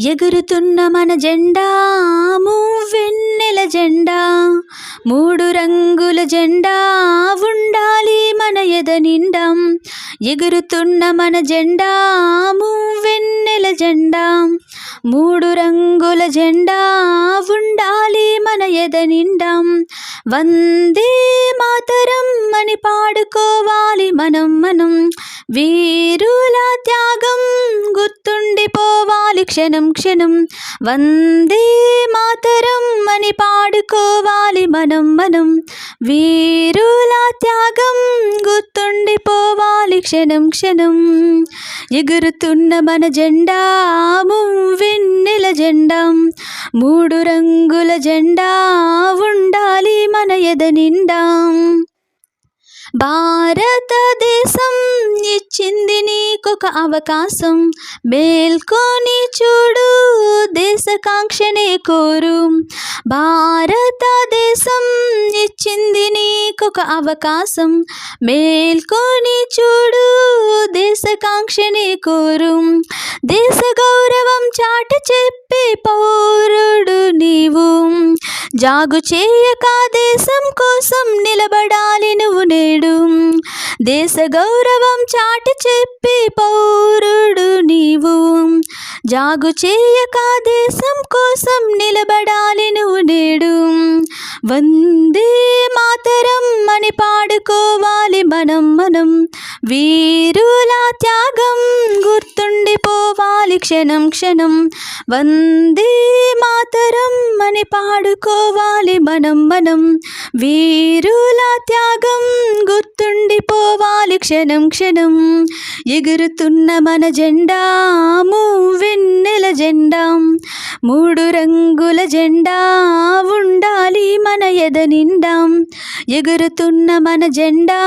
ఎగురుతున్న మన జెండా మూవెన్నెల జెండా, మూడు రంగుల జెండా ఉండాలి మన ఎదనిండా. ఎగురుతున్న మన జెండా మూవెన్నెల జెండా, మూడు రంగుల జెండా ఉండాలి మన ఎదనిండా. వందే మాతరం అని పాడుకోవాలి మనం వీరుల త్యాగం గుర్తుండిపోవాలి క్షణం క్షణం. వందే మాతరం అని పాడుకోవాలి మనం వీరుల త్యాగం గుర్తుండిపోవాలి క్షణం క్షణం. ఎగురుతున్న మన జెండా మూవెన్నెల జెండా, మూడు రంగుల జెండా ఉండాలి మన ఎదనిండా. భారతదేశం ఇచ్చింది నీకొక అవకాశం, మేల్కొని చూడు దేశకాంక్షనే కోరు. భారతదేశం ఇచ్చింది నీకొక అవకాశం, మేల్కొని చూడు దేశకాంక్షనే కోరు. దేశ గౌరవం చాటి చెప్పే పౌరుడు నీవు, జాగు చేయక దేశం కోసం నిలబడాలి నువ్వు నేడు. దేశ గౌరవం చాటి చెప్పే పౌరుడు నీవు, జాగు చేయక దేశం కోసం నిలబడాలి నువ్వు నేడు. వందే మాతరం అని పాడుకోవాలి మనం వీరుల త్యాగం గుర్తుండిపోవాలి క్షణం క్షణం. వందే మాతరం అని పాడుకోవాలి మనం వీరుల త్యాగం గుర్తుండిపోవాలి క్షణం క్షణం. ఎగురుతున్న మన జెండా మూవెన్నెల జెండా, మూడు రంగుల జెండా ఉండాలి మన ఎదనిండా. ఎగురుతున్న మన జెండా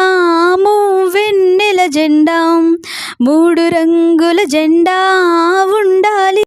మూవెన్నెల జెండా, మూడు రంగుల జెండా ఉండాలి.